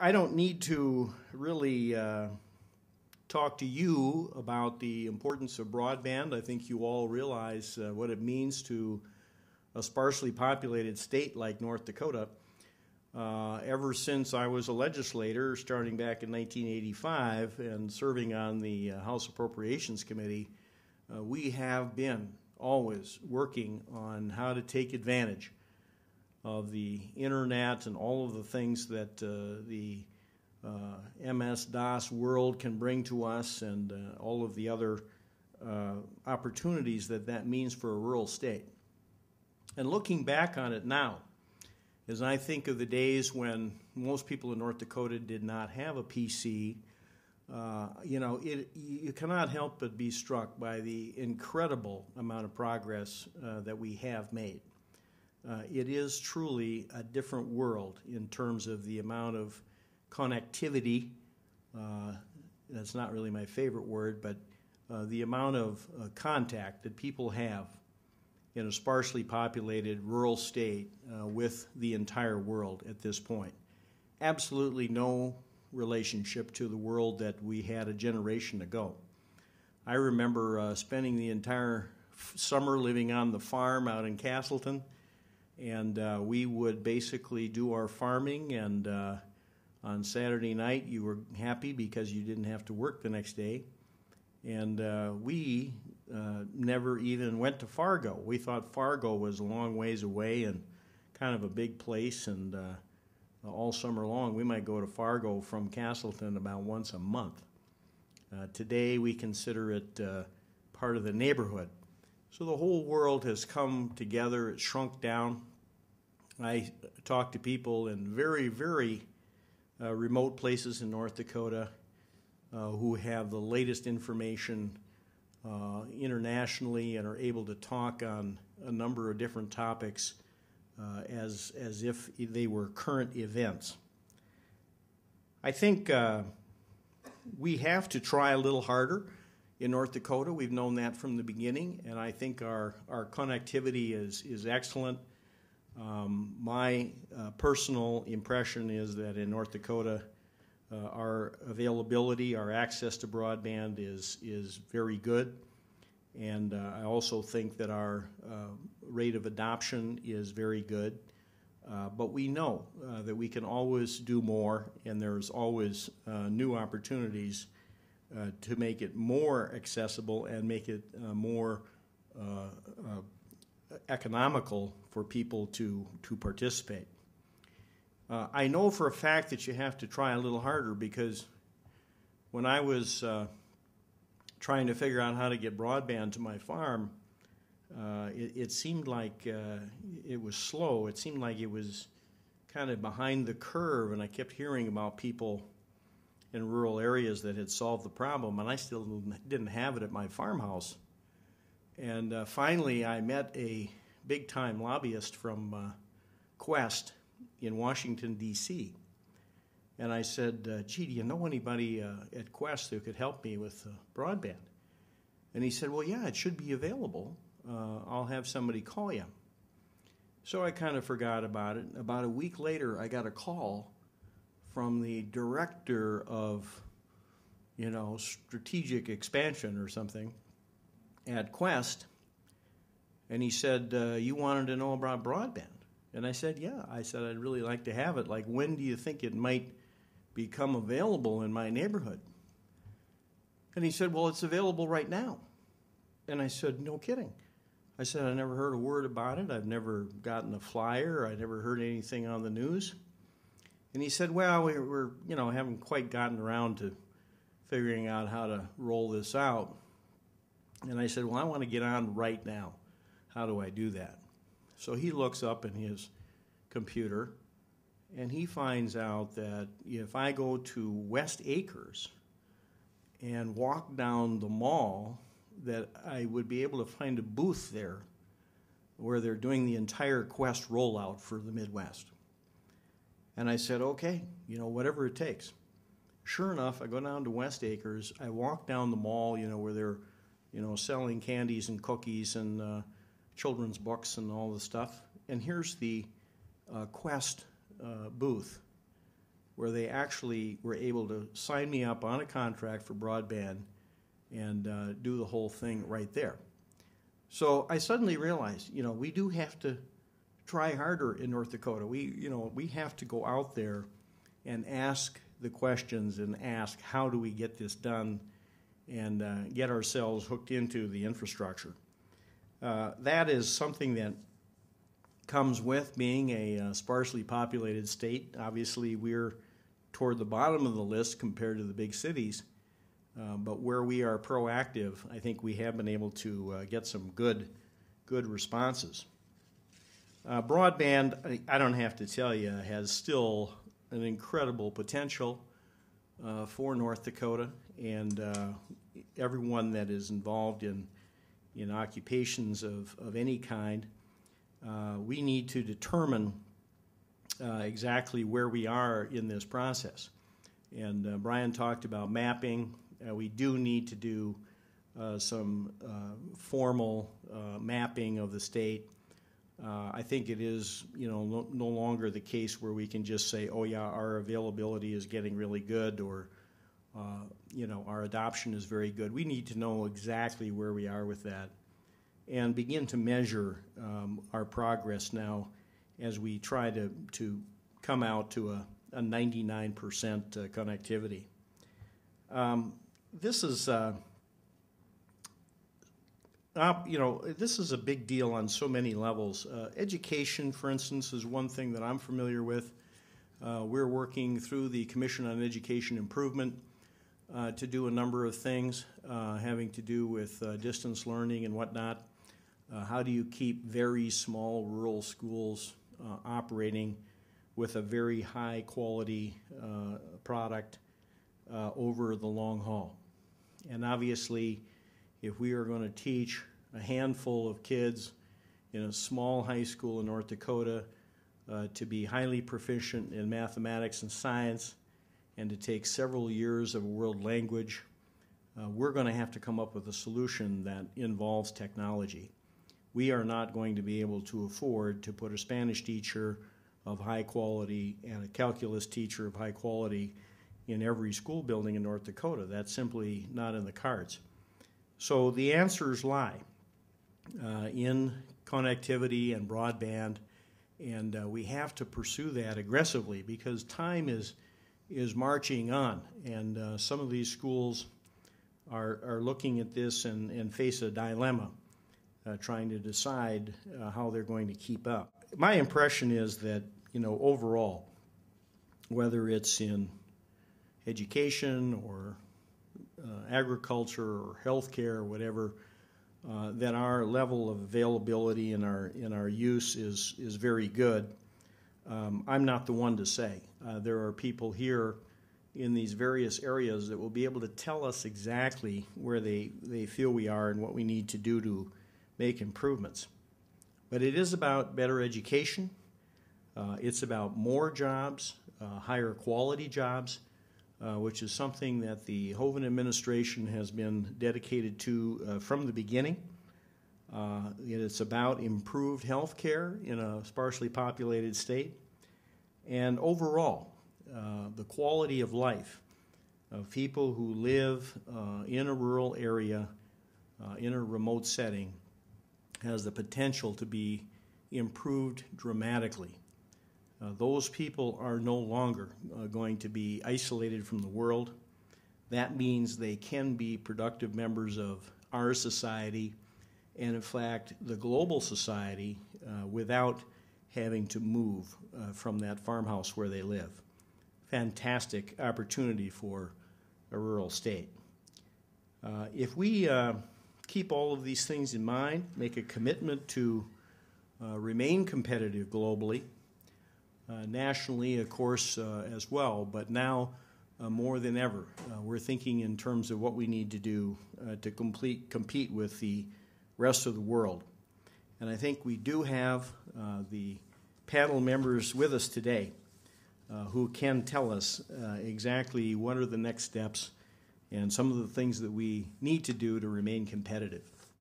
I don't need to really talk to you about the importance of broadband. I think you all realize what it means to a sparsely populated state like North Dakota. Ever since I was a legislator, starting back in 1985 and serving on the House Appropriations Committee, we have been always working on how to take advantage of the internet and all of the things that the MS-DOS world can bring to us, and all of the other opportunities that means for a rural state. And looking back on it now, as I think of the days when most people in North Dakota did not have a PC, you cannot help but be struck by the incredible amount of progress that we have made. It is truly a different world in terms of the amount of connectivity. That's not really my favorite word, but the amount of contact that people have in a sparsely populated rural state with the entire world at this point. Absolutely no relationship to the world that we had a generation ago. I remember spending the entire summer living on the farm out in Castleton, and we would basically do our farming, and on Saturday night you were happy because you didn't have to work the next day. And we never even went to Fargo. We thought Fargo was a long ways away and kind of a big place, and all summer long we might go to Fargo from Castleton about once a month. Today we consider it part of the neighborhood. So the whole world has come together. It's shrunk down. I talk to people in very, very remote places in North Dakota who have the latest information internationally and are able to talk on a number of different topics as if they were current events. I think we have to try a little harder in North Dakota. We've known that from the beginning, and I think our connectivity is excellent. My personal impression is that in North Dakota, our availability, our access to broadband is very good, and I also think that our rate of adoption is very good. But we know that we can always do more, and there's always new opportunities to make it more accessible and make it more economical for people to participate. I know for a fact that you have to try a little harder, because when I was trying to figure out how to get broadband to my farm, it seemed like it was slow. It seemed like it was kind of behind the curve, and I kept hearing about people in rural areas that had solved the problem, and I still didn't have it at my farmhouse. And finally, I met a big-time lobbyist from Quest in Washington, D.C. And I said, gee, do you know anybody at Quest who could help me with broadband? And he said, well, yeah, it should be available. I'll have somebody call you. So I kind of forgot about it. About a week later, I got a call from the director of, strategic expansion or something at Quest, and he said, you wanted to know about broadband. And I said, yeah. I said, I'd really like to have it. Like, when do you think it might become available in my neighborhood? And he said, well, it's available right now. And I said, no kidding. I said, I never heard a word about it. I've never gotten a flyer. I never heard anything on the news. And he said, well, we're haven't quite gotten around to figuring out how to roll this out. And I said, well, I want to get on right now. How do I do that? So he looks up in his computer, and he finds out that if I go to West Acres and walk down the mall, that I would be able to find a booth there where they're doing the entire Quest rollout for the Midwest. And I said, okay, whatever it takes. Sure enough, I go down to West Acres. I walk down the mall, where they're, selling candies and cookies and children's books and all the stuff. And here's the Quest booth where they actually were able to sign me up on a contract for broadband and do the whole thing right there. So I suddenly realized, we do have to try harder in North Dakota. We have to go out there and ask the questions and ask, how do we get this done and get ourselves hooked into the infrastructure. That is something that comes with being a sparsely populated state. Obviously, we're toward the bottom of the list compared to the big cities, but where we are proactive, I think we have been able to get some good responses. Broadband, I don't have to tell you, has still an incredible potential for North Dakota, and everyone that is involved in occupations of any kind. We need to determine exactly where we are in this process. And Brian talked about mapping. We do need to do some formal mapping of the state. I think it is, no longer the case where we can just say, oh yeah, our availability is getting really good, or our adoption is very good. We need to know exactly where we are with that and begin to measure our progress now as we try to come out to a 99% connectivity. This is this is a big deal on so many levels. Education, for instance, is one thing that I'm familiar with. We're working through the Commission on Education Improvement to do a number of things having to do with distance learning and whatnot. How do you keep very small rural schools operating with a very high quality product over the long haul? And obviously, if we are going to teach a handful of kids in a small high school in North Dakota to be highly proficient in mathematics and science and to take several years of a world language, we're going to have to come up with a solution that involves technology. We are not going to be able to afford to put a Spanish teacher of high quality and a calculus teacher of high quality in every school building in North Dakota. That's simply not in the cards. So the answers lie in connectivity and broadband, and we have to pursue that aggressively because time is marching on, and some of these schools are looking at this and face a dilemma, trying to decide how they're going to keep up. My impression is that, overall, whether it's in education or agriculture or healthcare or whatever, that our level of availability and our use is very good. I'm not the one to say. There are people here in these various areas that will be able to tell us exactly where they feel we are and what we need to do to make improvements. But it is about better education. It's about more jobs, higher quality jobs, which is something that the Hoeven administration has been dedicated to from the beginning. It's about improved health care in a sparsely populated state. And overall, the quality of life of people who live in a rural area, in a remote setting, has the potential to be improved dramatically. Those people are no longer going to be isolated from the world. That means they can be productive members of our society and, in fact, the global society without having to move from that farmhouse where they live. Fantastic opportunity for a rural state. If we keep all of these things in mind, make a commitment to remain competitive globally, nationally, of course, as well, but now more than ever, we're thinking in terms of what we need to do to compete with the rest of the world. And I think we do have the panel members with us today who can tell us exactly what are the next steps and some of the things that we need to do to remain competitive.